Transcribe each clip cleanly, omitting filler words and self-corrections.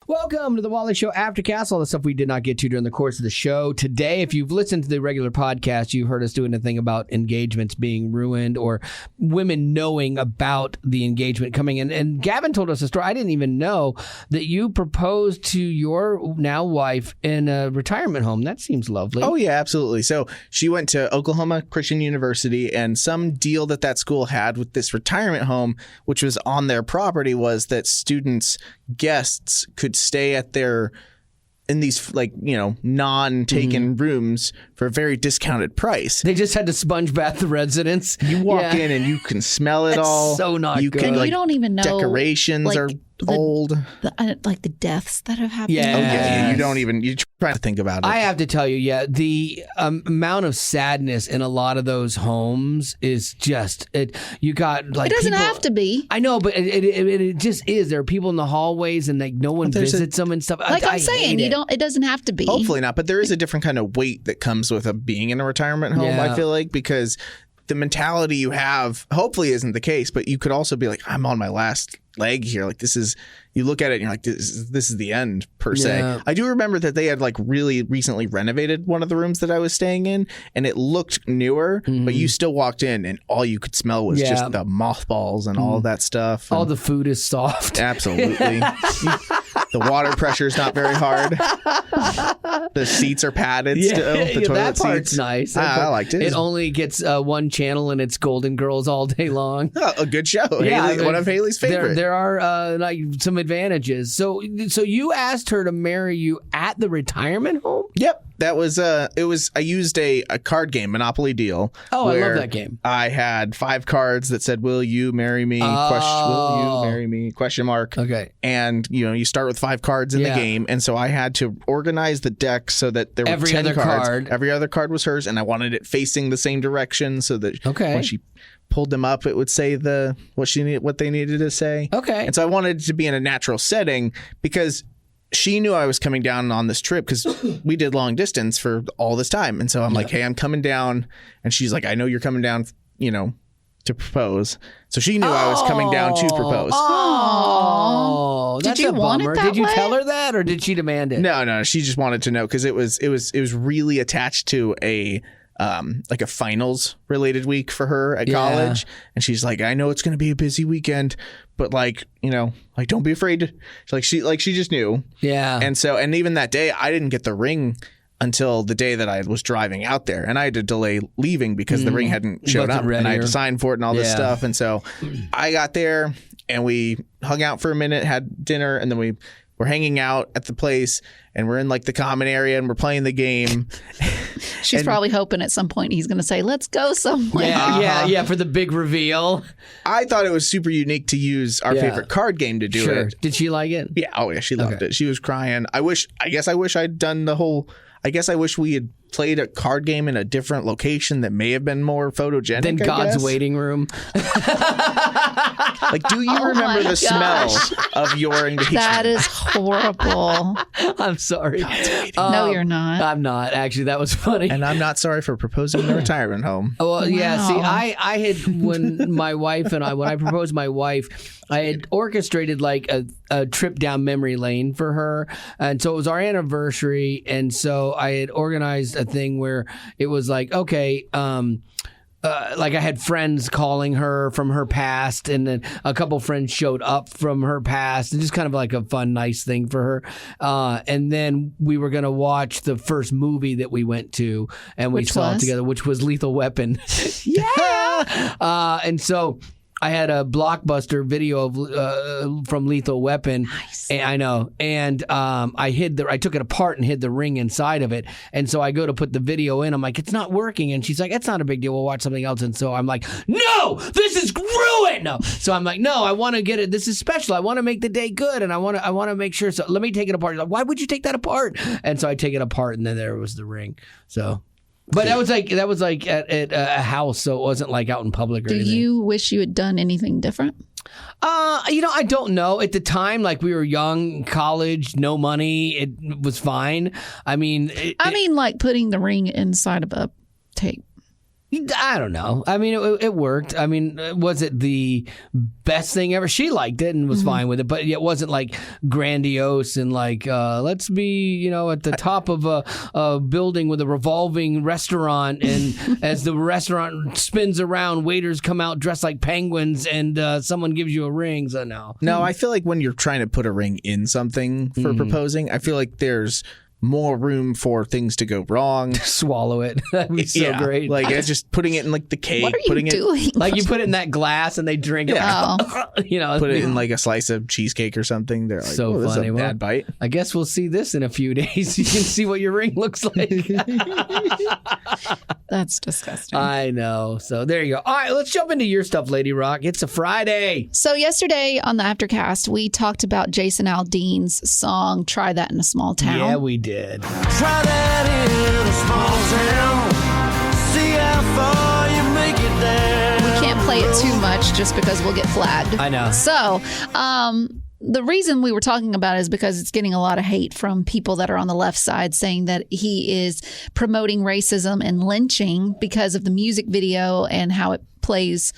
Welcome to the Wally Show Aftercast, all the stuff we did not get to during the course of the show. Today, if you've listened to the regular podcast, you've heard us doing a thing about engagements being ruined or women knowing about the engagement coming in. And Gavin told us a story. I didn't even know that you proposed to your now wife in a retirement home. That seems lovely. Oh, yeah, absolutely. So she went to Oklahoma Christian University, and some deal that school had with this retirement home, which was on their property, was that guests could stay in these non-taken rooms for a very discounted price. They just had to sponge bath the residents. You walk in and you can smell it all. So not good. And you don't even know decorations are old. The deaths that have happened. Yeah. Oh, yeah. You try to think about it. I have to tell you, the amount of sadness in a lot of those homes is just you got like it doesn't people, have to be. I know, but it just is. There are people in the hallways and no one visits them and stuff. I'm saying, it doesn't have to be. Hopefully not, but there is a different kind of weight that comes with being in a retirement home. Yeah. I feel like, because the mentality you have hopefully isn't the case, but you could also be like, I'm on my last leg here. Like, you look at it and you're like, this is the end per se. Yeah. I do remember that they had really recently renovated one of the rooms that I was staying in, and it looked newer, but you still walked in and all you could smell was just the mothballs and all that stuff. All the food is soft. Absolutely. The water pressure is not very hard. The seats are padded still. The toilet that part's seats. nice. I liked it. It only gets one channel and it's Golden Girls all day long. Oh, a good show. Yeah, one of Haley's favorite. There are some advantages. So you asked her to marry you at the retirement home? Yep. That was I used a card game, Monopoly Deal. Oh, I love that game. I had 5 cards that said, will you marry me? Will you marry me? Question mark. Okay. And you start with 5 cards in the game, and so I had to organize the deck so that there were every 10 other cards. card. Every other card was hers, and I wanted it facing the same direction so that when she pulled them up, it would say what they needed to say. Okay. And so I wanted it to be in a natural setting because she knew I was coming down on this trip because we did long distance for all this time. And so I'm like, hey, I'm coming down. And she's like, I know you're coming down, to propose. So she knew I was coming down to propose. Oh, that's did you a want bummer. it that Did you way? tell her that, or did she demand it? No. She just wanted to know because it was really attached to a finals related week for her at college. And she's like, I know it's going to be a busy weekend, but don't be afraid. She just knew. Yeah. And even that day, I didn't get the ring until the day that I was driving out there, and I had to delay leaving because the ring hadn't showed up, and I had to sign for it and all this stuff. And so I got there and we hung out for a minute, had dinner, and then we were hanging out at the place, and we're in the common area and we're playing the game. She's probably hoping at some point he's going to say, let's go somewhere. Yeah, for the big reveal. I thought it was super unique to use our favorite card game to do it. Did she like it? Yeah. Oh, yeah. She loved it. She was crying. I wish I'd done the whole. I guess I wish we had played a card game in a different location that may have been more photogenic. Than God's waiting room. Do you remember the smell of your engagement? That is horrible. I'm sorry. No, you're not. I'm not. Actually, that was funny. And I'm not sorry for proposing in a retirement home. Well, yeah. See, I had when I proposed my wife, I had orchestrated a trip down memory lane for her, and so it was our anniversary, and so I had organized a thing where it was okay. I had friends calling her from her past, and then a couple friends showed up from her past, and just kind of a fun, nice thing for her. And then we were going to watch the first movie that we went to, and we saw it together, which was Lethal Weapon. Yeah. And so I had a Blockbuster video of from Lethal Weapon. Nice. And I know. And I took it apart and hid the ring inside of it. And so I go to put the video in. I'm like, it's not working. And she's like, it's not a big deal. We'll watch something else. And so I'm like, no, this is ruined. No. So I'm like, no, I want to get it. This is special. I want to make the day good. And I want to make sure. So let me take it apart. She's like, why would you take that apart? And so I take it apart, and then there was the ring. So. But that was at a house, so it wasn't out in public or anything. Do you wish you had done anything different? I don't know. At the time, we were young, college, no money, it was fine. I mean, putting the ring inside of a tape. I don't know. I mean, it worked. I mean, was it the best thing ever? She liked it and was fine with it, but it wasn't like grandiose and like, let's be, at the top of a building with a revolving restaurant, and as the restaurant spins around, waiters come out dressed like penguins, and someone gives you a ring. So no, I feel like when you're trying to put a ring in something for proposing, I feel like there's more room for things to go wrong. Swallow it. That'd be so great. Like just putting it in like the cake. What are you doing? Like you put it in that glass and they drink it. Put it in like a slice of cheesecake or something. They're like, so this funny. is a bad bite. I guess we'll see this in a few days. You can see what your ring looks like. That's disgusting. I know. So there you go. All right, let's jump into your stuff, Lady Rock. It's a Friday. So yesterday on the Aftercast, we talked about Jason Aldean's song, Try That in a Small Town. Yeah, we did. Try that in a small town. See how far you make it there. We can't play it too much just because we'll get flagged. I know. So, the reason we were talking about it is because it's getting a lot of hate from people that are on the left side saying that he is promoting racism and lynching because of the music video and how it plays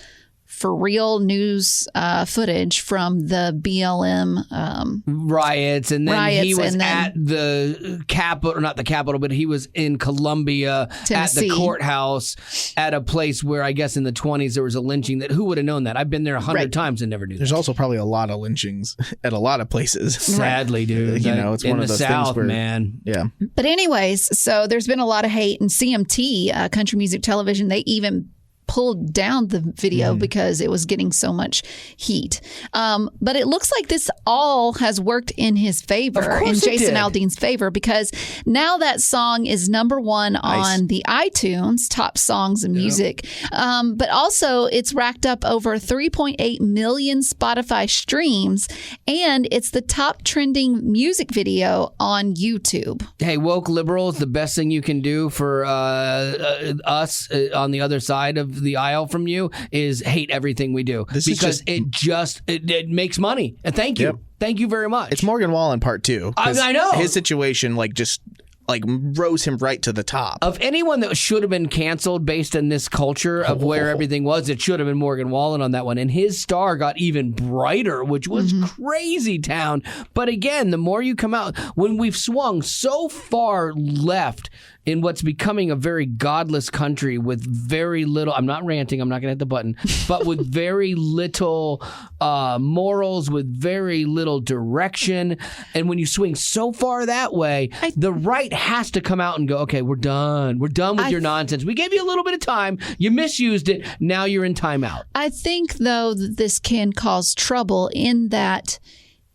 for real news footage from the BLM riots, and then he was at the Capitol, or not the Capitol, but he was in Columbia, Tennessee, at the courthouse at a place where I guess in the 1920s there was a lynching. That who would have known that? I've been there 100 times and never knew. There's also probably a lot of lynchings at a lot of places. Sadly, dude. It's one of those South, things where, man. Yeah. But anyways, so there's been a lot of hate, and CMT, Country Music Television, they even pulled down the video because it was getting so much heat. But it looks like this all has worked in his favor, in Jason Aldean's favor, because now that song is number one on the iTunes top songs and music. But also it's racked up over 3.8 million Spotify streams, and it's the top trending music video on YouTube. Hey, woke liberals, the best thing you can do for us on the other side of the aisle from you is hate everything we do, because it makes money. And thank you. Thank you very much. It's Morgan Wallen part 2. I know. His situation just rose him right to the top. Of anyone that should have been canceled based on this culture of where everything was, it should have been Morgan Wallen on that one. And his star got even brighter, which was crazy town. But again, the more you come out, when we've swung so far left in what's becoming a very godless country with very little, I'm not ranting, I'm not going to hit the button, but with very little morals, with very little direction. And when you swing so far that way, the right has to come out and go, okay, we're done. We're done with your nonsense. We gave you a little bit of time. You misused it. Now you're in timeout. I think, though, that this can cause trouble in that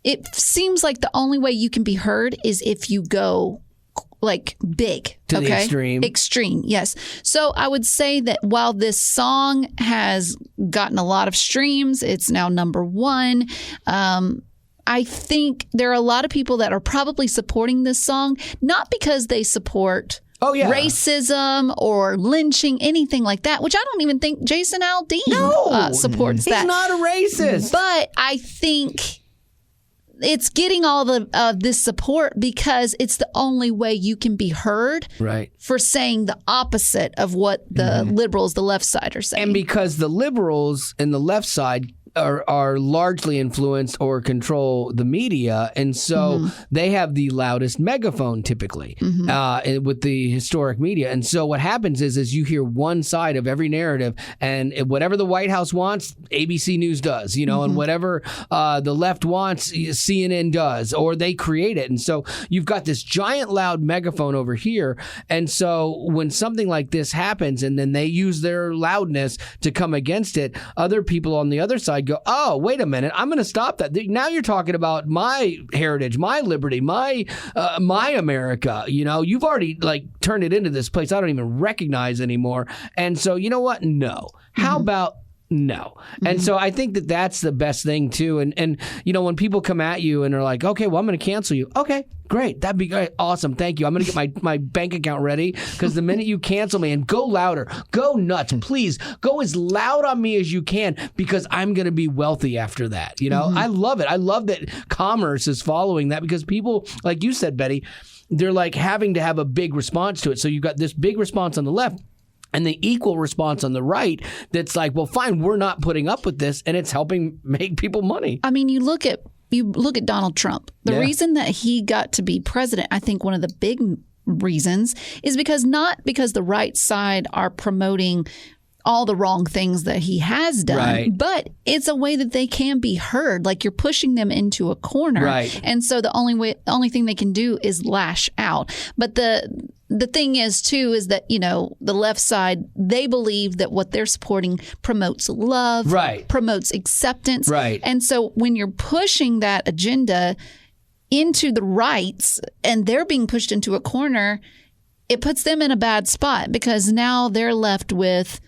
it seems like the only way you can be heard is if you go big. To the extreme. Extreme, yes. So I would say that while this song has gotten a lot of streams, it's now number one. I think there are a lot of people that are probably supporting this song, not because they support racism or lynching, anything like that, which I don't even think Jason Aldean supports that. He's not a racist. But I think it's getting all of this support because it's the only way you can be heard for saying the opposite of what the liberals, the left side, are saying. And because the liberals and the left side are largely influenced or control the media, and so they have the loudest megaphone typically with the historic media. And so what happens is you hear one side of every narrative, and whatever the White House wants, ABC News does, and whatever the left wants, CNN does, or they create it. And so you've got this giant loud megaphone over here. And so when something like this happens and then they use their loudness to come against it, other people on the other side go, oh, wait a minute, I'm going to stop that. Now you're talking about my heritage, my liberty, my America. You've already turned it into this place I don't even recognize anymore. And so you know what? No. How about no? And so I think that that's the best thing too. And when people come at you and are like, okay, well, I'm going to cancel you. Okay, great. That'd be great. Awesome. Thank you. I'm going to get my bank account ready, because the minute you cancel me, and go louder, go nuts, please go as loud on me as you can, because I'm going to be wealthy after that. I love it. I love that commerce is following that, because people, like you said, Betty, they're having to have a big response to it. So you've got this big response on the left. and the equal response on the right that's like, well, fine, we're not putting up with this, and it's helping make people money. I mean, you look at Donald Trump. The reason that he got to be president, I think one of the big reasons is not because the right side are promoting all the wrong things that he has done, but it's a way that they can be heard. Like, you're pushing them into a corner. Right. And so the only thing they can do is lash out. But the thing is, too, is that, the left side, they believe that what they're supporting promotes love, promotes acceptance. Right. And so when you're pushing that agenda into the rights and they're being pushed into a corner, it puts them in a bad spot because now they're left with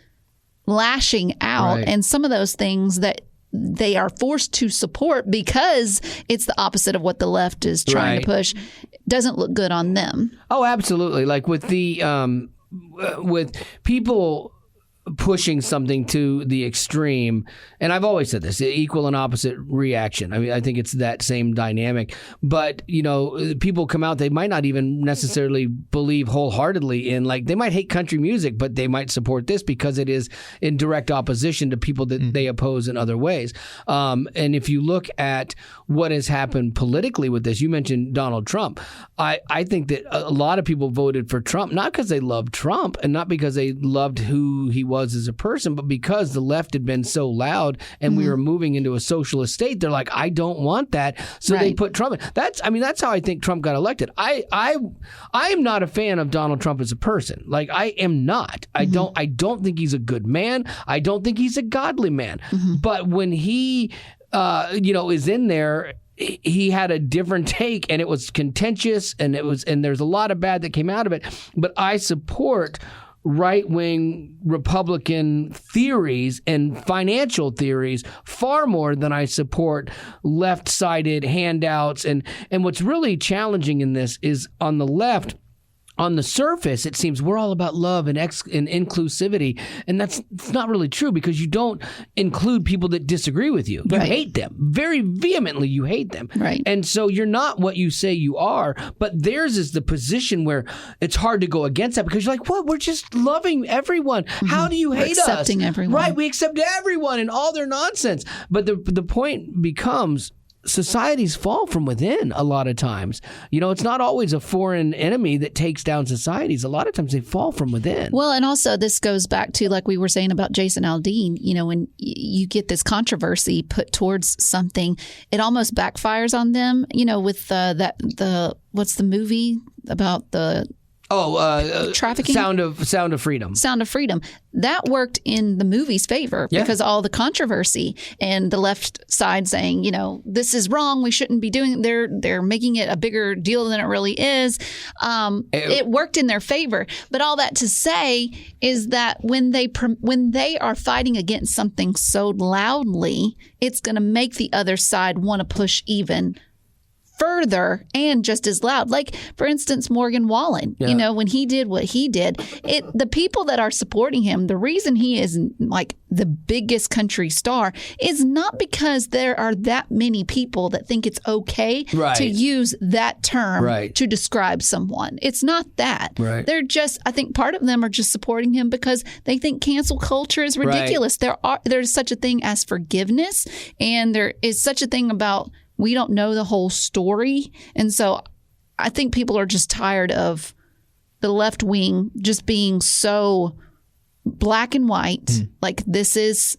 lashing out and some of those things that they are forced to support because it's the opposite of what the left is trying to push doesn't look good on them. Oh, absolutely. Like with the with people pushing something to the extreme, and I've always said this, equal and opposite reaction. I mean, I think it's that same dynamic. But, people come out, they might not even necessarily believe wholeheartedly in, like, they might hate country music, but they might support this because it is in direct opposition to people that they oppose in other ways. And if you look at what has happened politically with this, you mentioned Donald Trump. I think that a lot of people voted for Trump, not because they loved Trump and not because they loved who he was as a person, but because the left had been so loud and we were moving into a socialist state. They're like, I don't want that. So they put Trump in. That's how I think Trump got elected. I am not a fan of Donald Trump as a person. Like, I am not. I don't think he's a good man. I don't think he's a godly man. But when he is in there, he had a different take, and it was contentious, and there's a lot of bad that came out of it. But I support right-wing Republican theories and financial theories far more than I support left-sided handouts. And what's really challenging in this is on the left, on the surface, it seems we're all about love and inclusivity, and it's not really true because you don't include people that disagree with you. You hate them. Very vehemently, you hate them. Right. And so you're not what you say you are, but theirs is the position where it's hard to go against that because you're like, what? We're just loving everyone. How do you hate us? Accepting everyone. Right. We accept everyone and all their nonsense. But the point becomes, societies fall from within a lot of times. It's not always a foreign enemy that takes down societies. A lot of times they fall from within. Well, and also this goes back to, like we were saying about Jason Aldean, when you get this controversy put towards something, it almost backfires on them, with what's the movie about the trafficking? Sound of Freedom. Sound of Freedom. That worked in the movie's favor because all the controversy and the left side saying, this is wrong. We shouldn't be doing. They're making it a bigger deal than it really is. It worked in their favor. But all that to say is that when they are fighting against something so loudly, it's going to make the other side want to push even further and just as loud. Like, for instance, Morgan Wallen, when he did what he did, the people that are supporting him, the reason he is like the biggest country star is not because there are that many people that think it's okay to use that term to describe someone. It's not that. Right. They're just, I think part of them are just supporting him because they think cancel culture is ridiculous. There's such a thing as forgiveness, and there is such a thing about we don't know the whole story. And so I think people are just tired of the left wing just being so black and white. Like, this is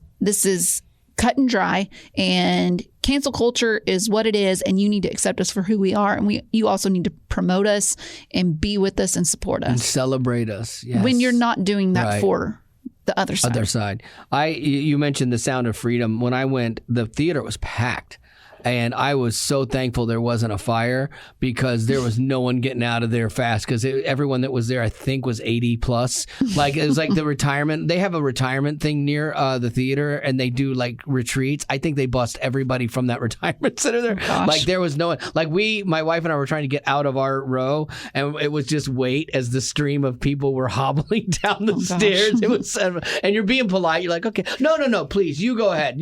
cut and dry, and cancel culture is what it is, and you need to accept us for who we are, and you also need to promote us and be with us and support us. And celebrate us. Yes. When you're not doing that for the other side. You mentioned the Sound of Freedom. When I went, the theater was packed. And I was so thankful there wasn't a fire because there was no one getting out of there fast because everyone that was there, I think, was 80 plus. Like, it was like the retirement. They have a retirement thing near the theater, and they do like retreats. I think they bust everybody from that retirement center there. Oh, like, there was no one. Like, my wife and I were trying to get out of our row, and it was just wait as the stream of people were hobbling down the stairs. It was, and you're being polite. You're like, okay, no, please, you go ahead.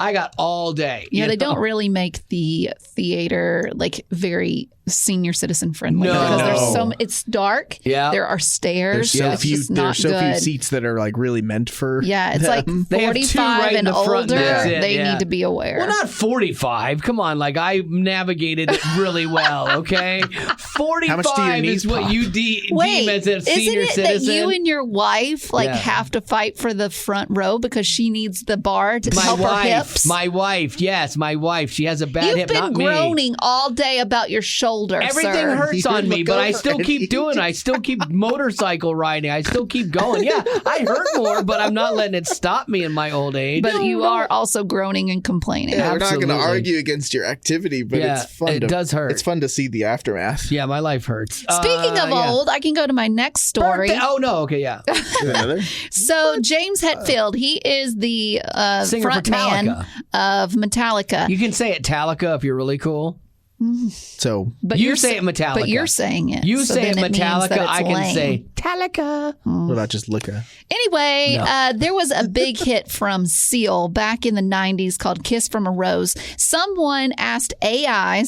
I got all day. Yeah, they don't really make the theater like very senior citizen friendly No. because there's it's dark. Yeah. There are stairs. There's It's just not few good. seats that are like really meant for. Yeah, it's like They have two 45 right in and the front, older. and that's it, They yeah. need to be aware. Well, not 45. Come on, like I navigated it really well. Okay, 45 How much do your knees is what pop? you deem Wait, as a senior isn't it citizen. that you and your wife Yeah. have to fight for the front row because she needs the bar to help her hips? My wife, yes, my wife. She has a bad You've hip, been not me. groaning all day about your shoulder, Everything sir. hurts on me, Look but I over still and keep doing it. I still keep motorcycle riding. I still keep going. Yeah, I hurt more, but I'm not letting it stop me in my old age. But you are also groaning and complaining. Yeah, we're not going to Absolutely. argue against your activity, but Yeah, it's fun. it does hurt. It's fun to see the aftermath. Yeah, my life hurts. Speaking of yeah. old, I can go to my next story. Birthday- Oh, no. Okay, yeah. Another? So James Hetfield, he is the Singer for front man Metallica. of Metallica. You can say it Metallica if you're really cool. So But You you're say it Metallica. But you're saying it. You so say it then means Metallica, that it's I can lame. say Metallica. what about just Looka? Anyway, there was a big hit from Seal back in the 90s called Kiss from a Rose. Someone asked AI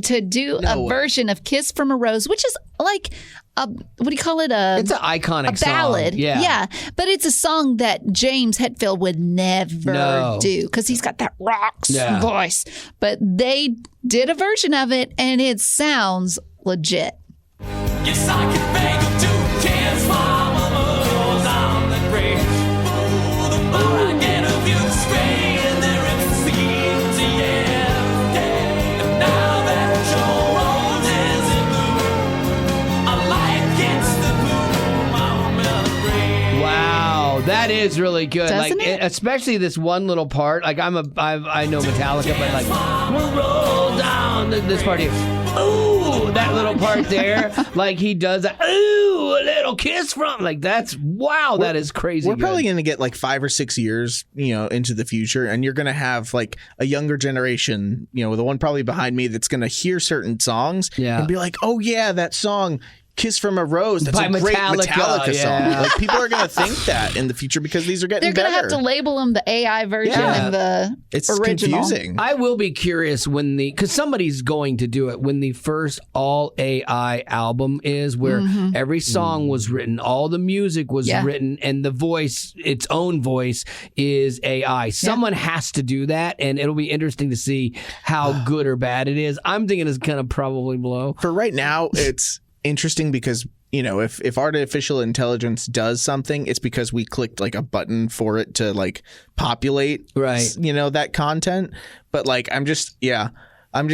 to do a version of Kiss from a Rose, which is like a, what do you call it? It's an iconic a ballad. song. Yeah. But it's a song that James Hetfield would never do because he's got that rock voice. But they did a version of it and it sounds legit. Yes, I can bang them to kids from a rose on the grave. Ooh, the more I get of you, the stranger it seems, yeah. And now that your rose is in bloom, a light gets the bloom on the grave. Wow, that is really good. Doesn't like it? Especially this one little part. Like I know Metallica, but like we'll roll down this part here. Ooh, that little part there. Like he does that. Ooh, a little kiss from. Like that's wow. That is crazy. We're probably good. going to get like 5 or 6 years, into the future, and you're going to have like a younger generation, the one probably behind me that's going to hear certain songs and be like, oh yeah, that song. Kiss from a Rose. That's By a great yeah. Metallica song. Like people are going to think that in the future because these are getting They're going to better. have to label them the AI version Yeah. and the It's original. confusing. I will be curious because somebody's going to do it when the first all AI album is, where every song was written, all the music was written, and the voice, its own voice, is AI. Someone has to do that, and it'll be interesting to see how good or bad it is. I'm thinking it's going to probably blow. For right now, it's interesting because if artificial intelligence does something, it's because we clicked like a button for it to like populate that content. But like I'm just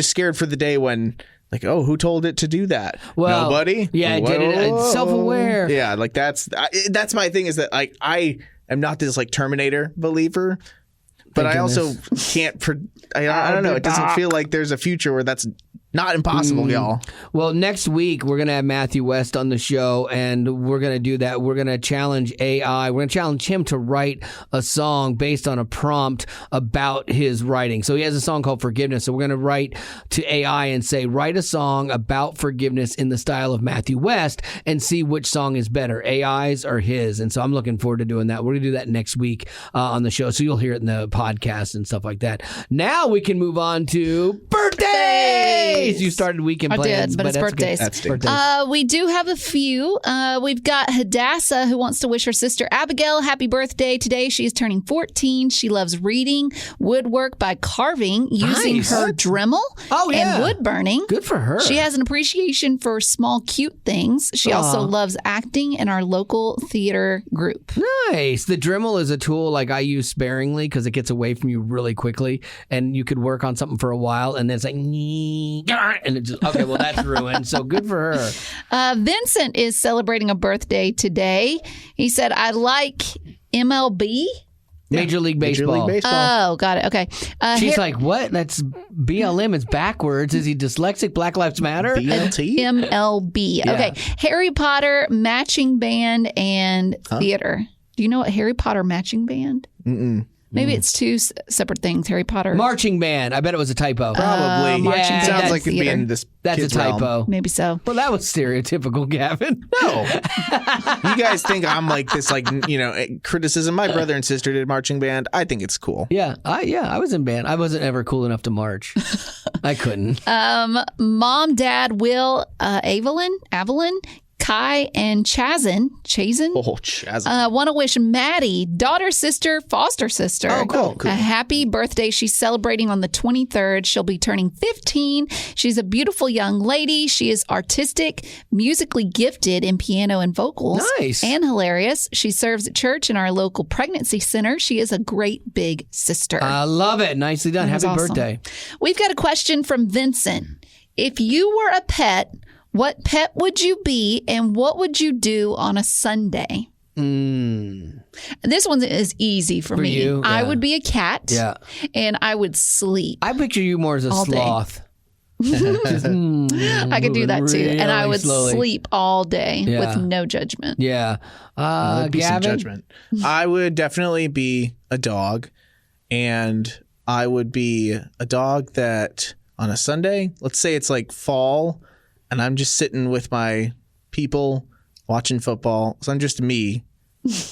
scared for the day when like, oh, who told it to do that? Well, nobody. Yeah, it did it. It's self-aware. Yeah, like that's my thing is that like I am not this like Terminator believer, but I also can't. I don't know. It doesn't feel like there's a future where that's not impossible, y'all. Well, next week we're going to have Matthew West on the show, and we're going to do that. We're going to challenge AI. We're going to challenge him to write a song based on a prompt about his writing. So he has a song called Forgiveness. So we're going to write to AI and say, write a song about forgiveness in the style of Matthew West and see which song is better, AI's or his. And so I'm looking forward to doing that. We're going to do that next week on the show. So you'll hear it in the podcast and stuff like that. Now we can move on to birthdays. You started weekend plans. I did, but it's that's birthdays. good. That's birthdays. We do have a few. We've got Hadassah, who wants to wish her sister Abigail happy birthday today. She is turning 14. She loves reading, woodwork by carving, using Nice. her Dremel, and wood burning. Good for her. She has an appreciation for small, cute things. She also loves acting in our local theater group. Nice. The Dremel is a tool like I use sparingly because it gets away from you really quickly, and you could work on something for a while, and then it's like, and it just, okay, well, that's ruined. So good for her. Vincent is celebrating a birthday today. He said, I like MLB. Major League Baseball. Major League Baseball. Oh, got it. Okay. She's like, what? That's BLM. It's backwards. Is he dyslexic? Black Lives Matter? BLT? MLB. Yeah. Okay. Harry Potter marching band and theater. Do you know what Harry Potter marching band? Mm-mm. Maybe it's two separate things. Harry Potter. Marching band. I bet it was a typo. Probably. marching Yeah, band sounds like it'd be theater. in this. That's a kid's realm. typo. Maybe so. Well, that was stereotypical, Gavin. No. You guys think I'm like this, like, criticism. My brother and sister did marching band. I think it's cool. Yeah, I was in band. I wasn't ever cool enough to march. I couldn't. Mom, Dad, Will, Evelyn, Kai, and Chazen Oh, Chaz. want to wish Maddie, daughter, sister, foster sister, Oh, cool. a happy birthday. She's celebrating on the 23rd. She'll be turning 15. She's a beautiful young lady. She is artistic, musically gifted in piano and vocals. Nice. And hilarious. She serves at church in our local pregnancy center. She is a great big sister. I love it. Nicely done. That was Happy awesome. birthday. We've got a question from Vincent. If you were a pet, what pet would you be and what would you do on a Sunday? This one is easy for me. you? I Yeah. would be a cat. Yeah. And I would sleep. I picture you more as a All day. sloth. I could do that too. And I really would slowly. sleep all day Yeah. with no judgment. Yeah. There'd be some Gavin? judgment. I would definitely be a dog, and I would be a dog that on a Sunday, let's say it's like fall, and I'm just sitting with my people watching football. So I'm just me,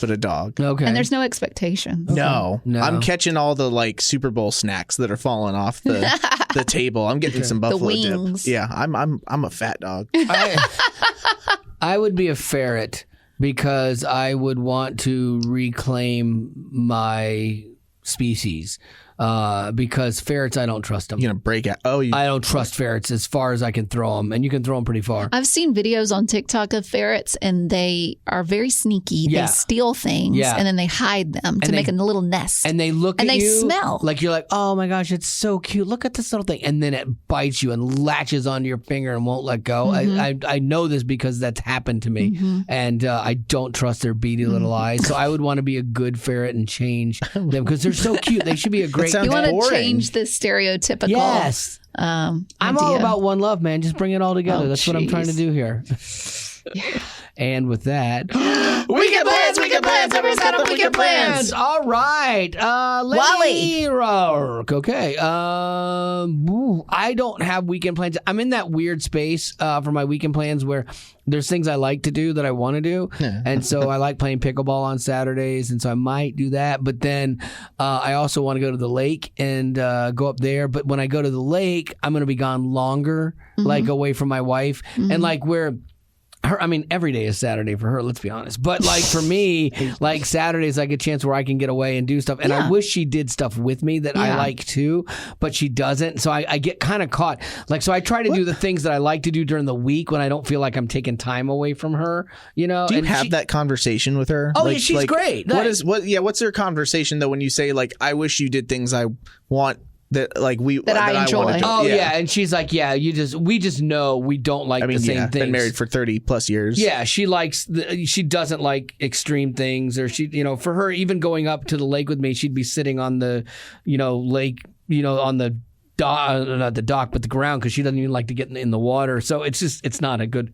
but a dog. Okay. And there's no expectations. No, No. I'm catching all the like Super Bowl snacks that are falling off the table. I'm getting some buffalo wings. dip. Yeah, I'm a fat dog. I would be a ferret because I would want to reclaim my species. Because ferrets, I don't trust them. You gonna break out? Oh, I don't trust ferrets as far as I can throw them, and you can throw them pretty far. I've seen videos on TikTok of ferrets, and they are very sneaky. Yeah. They steal things, Yeah. and then they hide them to they- make a little nest. And they look And at they you smell. like you're like, oh my gosh, it's so cute. Look at this little thing, and then it bites you and latches onto your finger and won't let go. I know this because that's happened to me, and I don't trust their beady little eyes. So I would want to be a good ferret and change them because they're so cute. They should be a great. sounds you want to boring. change this stereotypical Yes. I'm all idea. about one love, man. Just bring it all together. Oh, That's what I'm trying to jeez. do here. And with that, Weekend plans. Everybody's got a weekend plans. All right, Wally. Rourke. Okay. I don't have weekend plans. I'm in that weird space for my weekend plans where there's things I like to do that I want to do, and so I like playing pickleball on Saturdays, and so I might do that. But then I also want to go to the lake and go up there. But when I go to the lake, I'm going to be gone longer, like away from my wife, and like where. Every day is Saturday for her, let's be honest. But like for me, like Saturday's like a chance where I can get away and do stuff. And I wish she did stuff with me that I like too, but she doesn't. So I get kind of caught. Like, so I try to do the things that I like to do during the week when I don't feel like I'm taking time away from her, you know? Do you and have that conversation with her? Oh, yeah, she's great. What's their conversation though when you say like, I wish you did things I want that like that I enjoy. wanna do? Oh yeah. And she's like, yeah, we just know we don't like the same things. Been married for 30 plus years. Yeah, she doesn't like extreme things, or for her, even going up to the lake with me, she'd be sitting on the, lake, on the dock, not the dock, but the ground, because she doesn't even like to get in the water. So it's not a good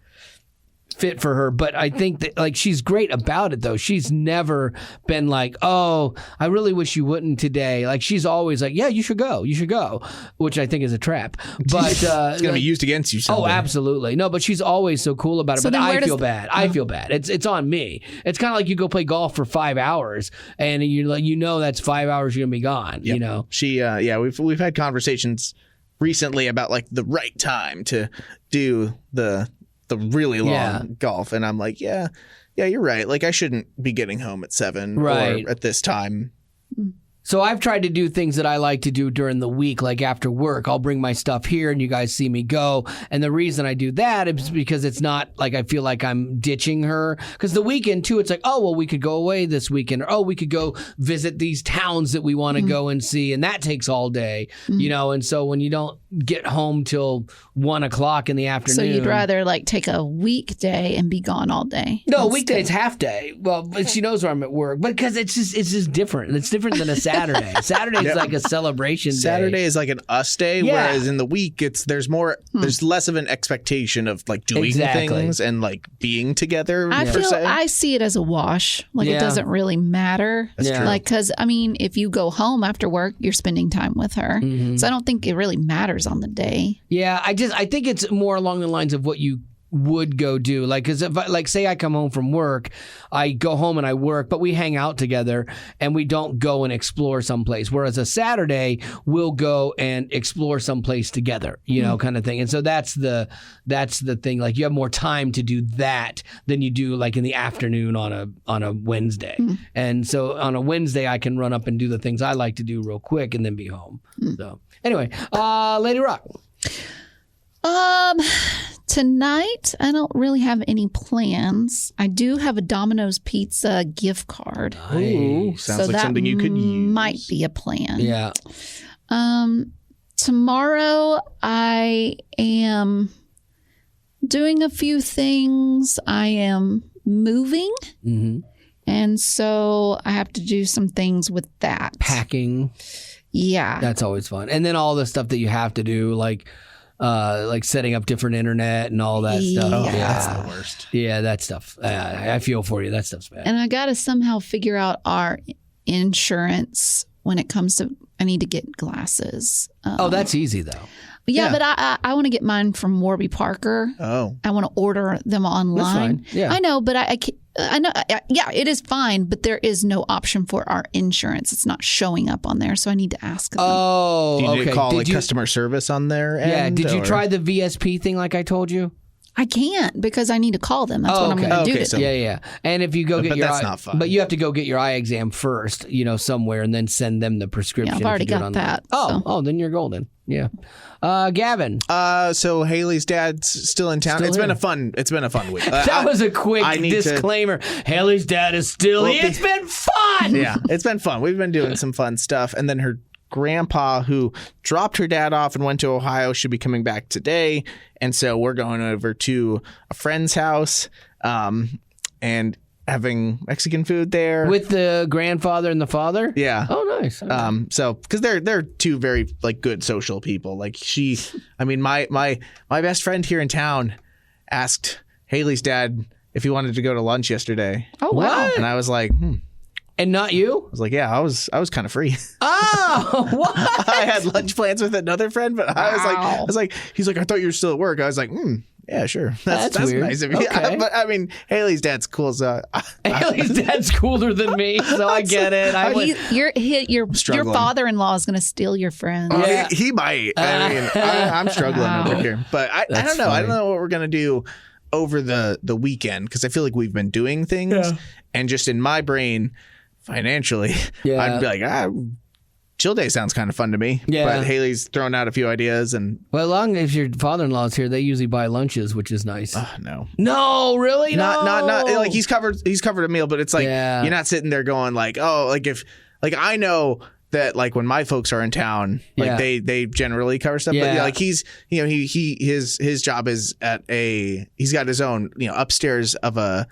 fit for her. But I think that like she's great about it though. She's never been like, oh, I really wish you wouldn't today. Like she's always like, yeah, you should go, which I think is a trap. But It's gonna be used against you someday. Oh, absolutely. No, but she's always so cool about it. So but then where I does feel the- bad. I feel bad. It's on me. It's kind of like you go play golf for 5 hours and you're like, that's 5 hours you're gonna be gone. Yep. She we've had conversations recently about like the right time to do the really long golf, and I'm like, yeah, you're right. Like I shouldn't be getting home at 7 Right. or at this time. So I've tried to do things that I like to do during the week, like after work. I'll bring my stuff here and you guys see me go. And the reason I do that is because it's not like I feel like I'm ditching her. Because the weekend, too, it's like, oh, well, we could go away this weekend. Or, oh, we could go visit these towns that we want to go and see. And that takes all day, And so when you don't get home till 1 o'clock in the afternoon. So you'd rather like take a weekday and be gone all day? No, weekday's half day. Well, but she knows where I'm at work. But because it's just different. It's different than a Saturday. Saturday's like a celebration day. Saturday is like an us day, whereas in the week there's less of an expectation of like doing things and like being together. I see it as a wash. Like it doesn't really matter. Like because I mean, if you go home after work, you're spending time with her. So I don't think it really matters on the day. Yeah, I think it's more along the lines of what you would go do. Like, because if like say I come home from work, I go home and I work, but we hang out together and we don't go and explore someplace. Whereas a Saturday, we'll go and explore someplace together, you know, kind of thing. And so that's the thing. Like you have more time to do that than you do like in the afternoon on a Wednesday. And so on a Wednesday, I can run up and do the things I like to do real quick and then be home. So anyway, Lady Rock. Tonight, I don't really have any plans. I do have a Domino's Pizza gift card. Ooh, sounds like something you could use. Might be a plan. Yeah. Tomorrow, I am doing a few things. I am moving. And so I have to do some things with that. Packing. Yeah. That's always fun. And then all the stuff that you have to do, like setting up different internet and all that stuff. Oh, that's the worst. Yeah, that stuff. I feel for you. That stuff's bad. And I got to somehow figure out our insurance when it comes to, I need to get glasses. That's easy though. Yeah, but I want to get mine from Warby Parker. Oh. I want to order them online. That's fine. Yeah. I know, but I know. Yeah, it is fine, but there is no option for our insurance. It's not showing up on there, so I need to ask them. Oh, do you need to call Did you, customer service on their end? Yeah, did you try the VSP thing like I told you? I can't because I need to call them. That's what I'm going to do. So, yeah. And if you go get your that's eye, not fun. But you have to go get your eye exam first, somewhere, and then send them the prescription. Yeah, I've already got that. Then you're golden. Yeah. Gavin. So Haley's dad's still in town. It's been a fun week. That was a quick disclaimer. Haley's dad is still here. It's been fun. Yeah, it's been fun. We've been doing some fun stuff. And then her grandpa, who dropped her dad off and went to Ohio, should be coming back today. And so we're going over to a friend's house and having Mexican food there with the grandfather and the father. Yeah. Oh, nice. Okay. So because they're two very like good social people. Like my best friend here in town asked Haley's dad if he wanted to go to lunch yesterday. Oh wow! What? And I was like, And not you? I was like, yeah, I was kind of free. Oh, what? I had lunch plans with another friend, but I was like, he's like, I thought you were still at work. I was like, yeah, sure. That's weird. Nice of you. Okay. But I mean, Haley's dad's cool. So Haley's dad's cooler than me, so I get it. Your father-in-law is going to steal your friends. Yeah. He might. I mean, I'm struggling over here, but I don't know. Funny. I don't know what we're gonna do over the weekend because I feel like we've been doing things, and just in my brain, financially, I'd be like, chill day sounds kind of fun to me. Yeah. But Haley's thrown out a few ideas, and as long as your father-in-law's here, they usually buy lunches, which is nice. No, really, not like he's covered a meal, but it's like you're not sitting there going like, oh, like if like I know that like when my folks are in town, like they generally cover stuff. But like he's his job is he's got his own upstairs of a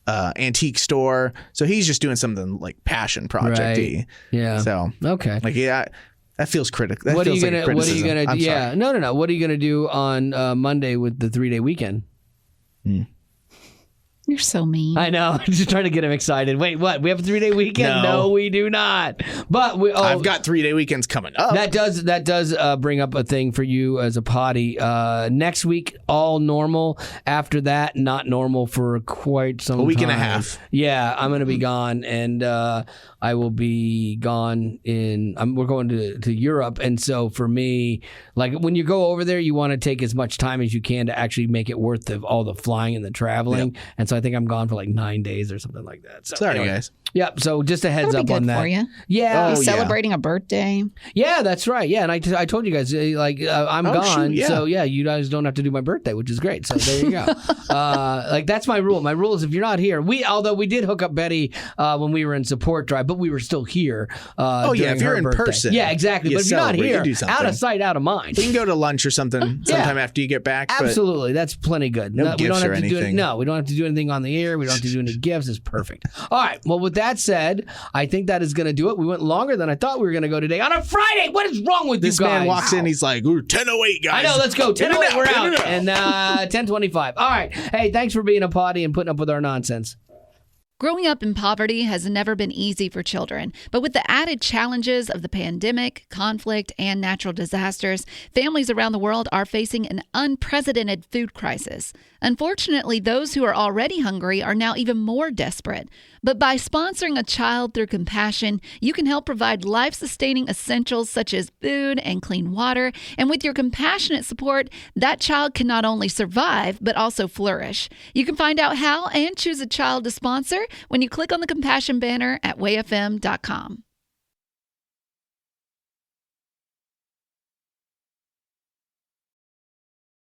antique store, so he's just doing something like passion project-y. Right. Yeah. So okay. Like that feels critical. What are you gonna do? Yeah. No. What are you gonna do on Monday with the 3-day weekend? You're so mean. I know. Just trying to get him excited. Wait, what? We have a 3-day weekend? No, we do not. But I've got 3-day weekends coming up. That does bring up a thing for you as a potty. Next week, all normal. After that, not normal for quite some time. A week and a half. Yeah, I'm going to be gone, and I will be gone we're going to Europe, and so for me, like when you go over there, you want to take as much time as you can to actually make it worth all the flying and the traveling. And so I think I'm gone for like 9 days or something like that. So, sorry, guys. Yep. So just a heads That'll up be good on that. for you. Yeah. Oh, You're celebrating a birthday. Yeah, that's right. Yeah, and I told you guys I'm gone, shoot, yeah. so yeah, you guys don't have to do my birthday, which is great. So there you go. That's my rule. My rule is if you're not here, although we did hook up Betty when we were in support drive, but we were still here. If you're in birthday. person, yeah, exactly. But if you're not here, do something. out of sight, out of mind. We can go to lunch or something sometime after you get back. Absolutely, that's plenty good. No we gifts don't or have to anything. we don't have to do anything on the air. We don't have to do any gifts. It's perfect. All right. Well, with that said, I think that is going to do it. We went longer than I thought we were going to go today on a Friday. What is wrong with This you guys? man walks in, he's like, "Ooh, 10:08, guys." I know. Let's go. 10:08. We're out. And And 10:25. All right. Hey, thanks for being a potty and putting up with our nonsense. Growing up in poverty has never been easy for children, but with the added challenges of the pandemic, conflict, and natural disasters, families around the world are facing an unprecedented food crisis. Unfortunately, those who are already hungry are now even more desperate. But by sponsoring a child through compassion, you can help provide life-sustaining essentials such as food and clean water. And with your compassionate support, that child can not only survive, but also flourish. You can find out how and choose a child to sponsor when you click on the compassion banner at wayfm.com.